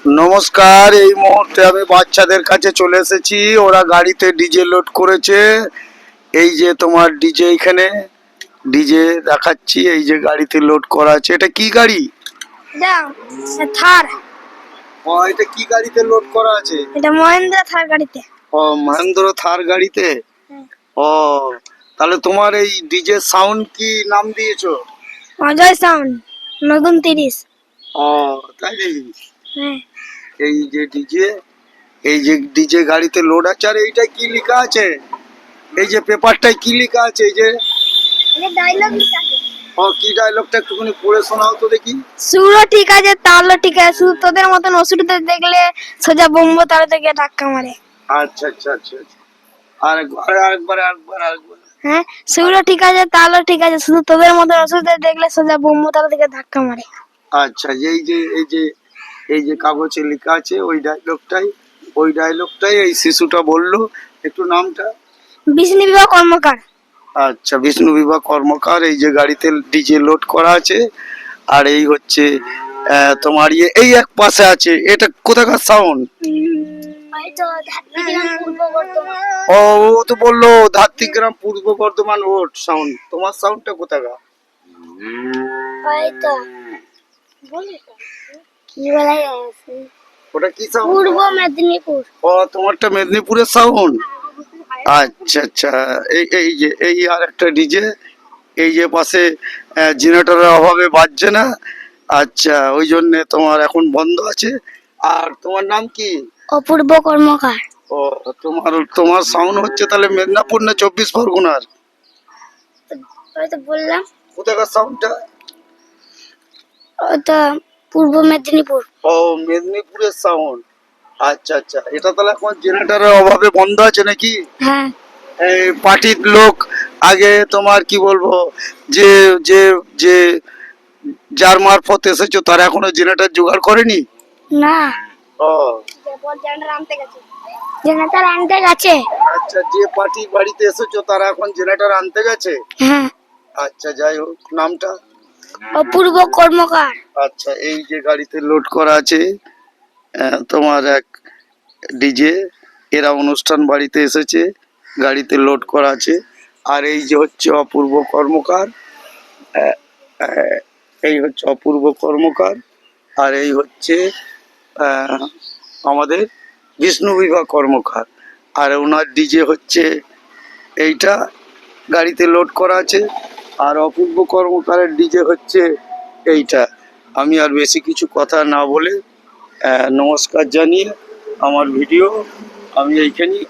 নমস্কার। এই মুহূর্তে আমি বাচ্চাদের কাছে চলে এসেছি। ওরা গাড়িতে ডিজে লোড করেছে। এই যে তোমার ডিজে, এখানে ডিজে দেখাচ্ছি। এই যে গাড়িতে লোড করা আছে। এটা কি গাড়ি? থার। এটা কি গাড়িতে লোড করা আছে? এটা মহেন্দ্র থার গাড়িতে। ও, মহেন্দ্র থার গাড়িতে। ও, তাহলে তোমার এই ডিজে সাউন্ড কি নাম দিয়েছো? অজয় সাউন্ড নতুন 30। ও, তাই নাকি? হ্যাঁ, এই যে ডিজে, এই যে ডিজে গাড়িতে লোড আছে। আর এইটা কি লেখা আছে? এই যে পেপারটায় কি লেখা আছে? এই যে এটা ডায়লগ লেখা আছে। কি ডায়লগটা একটুখানি পড়ে শোনাও তো দেখি। সুরও ঠিক আছে, তালও ঠিক আছে, শুধু তোদের মতন অসুরদের দেখলে সোজা বোম্ব তারা থেকে ধাক্কা মারে। আচ্ছা আচ্ছা আচ্ছা আচ্ছা। আরেকবার। হ্যাঁ, সুরও ঠিক আছে, তালও ঠিক আছে, শুধু তোদের মতন অসুরদের দেখলে সোজা বোম্ব তারা থেকে ধাক্কা মারে। আচ্ছা, এই যে কাগজে লেখা আছে ওই ডায়লগটাই এই শিশুটা বললো। একটু নামটা? বিষ্ণু বিভাগ কর্মকার। আচ্ছা, বিষ্ণু বিভা কর্মকার। এই যে গাড়িতে ডিজে লোড করা আছে। আর এই হচ্ছে তোমার ইয়ে, এই এক পাশে আছে। এটা কোথাকার সাউন্ড? ও, ও তো বললো ধাত্রীগ্রাম পূর্ব বর্ধমান রোড সাউন্ড। তোমার সাউন্ডটা কোথাকার? ওটা কি সাউন্ড? পূর্ব মেদিনীপুর। ও, তোমারটা মেদিনীপুরের সাউন্ড। আচ্ছা আচ্ছা। এই আর একটা ডিজে। এই যে পাশে জেনারেটরের অভাবে বাজছে না। আচ্ছা, ওই জন্যে তোমার এখন বন্ধ আছে। আর তোমার নাম কি? অপূর্ব কর্মকার। ও, তোমার সাউন্ড হচ্ছে তাহলে মেদিনীপুর না 24 পরগনার? বললাম কোথাকার সাউন্ডটা? ওটা পূর্ব মেদিনীপুর। ও, মেদিনীপুরের সাউন্ড। আচ্ছা আচ্ছা। এটা তাহলে এখন জেনারেটরের অভাবে বন্ধ আছে নাকি? হ্যাঁ, এই পার্টির লোক আগে তোমার কি বলবো, যে যে যে যার মারফত এসেছো তারা এখনো জেনারেটর জোগাড় করেনি? না, ও, জেনারেটর আনতে গেছে। আচ্ছা, যে পার্টি বাড়িতে এসেছো তারা এখন জেনারেটর আনতে গেছে। হ্যাঁ, আচ্ছা, যাই হোক, নামটা? অপূর্ব কর্মকার। আচ্ছা, এই যে গাড়িতে লোড করা আছে তোমার এক ডিজে। এরা অনুষ্ঠান বাড়িতে এসেছে, গাড়িতে লোড করা আছে। আর এই যে হচ্ছে অপূর্ব কর্মকার। আহ, আহ, এই হচ্ছে অপূর্ব কর্মকার। আর এই হচ্ছে আমাদের বিষ্ণু বিভা কর্মকার। আর ওনার ডিজে হচ্ছে এইটা, গাড়িতে লোড করা আছে। আর অপূর্ব কর্মকারের ডিজে হচ্ছে এইটা। আমি আর বেশি কিছু কথা না বলে নমস্কার জানিয়ে আমার ভিডিও আমি এইখানেই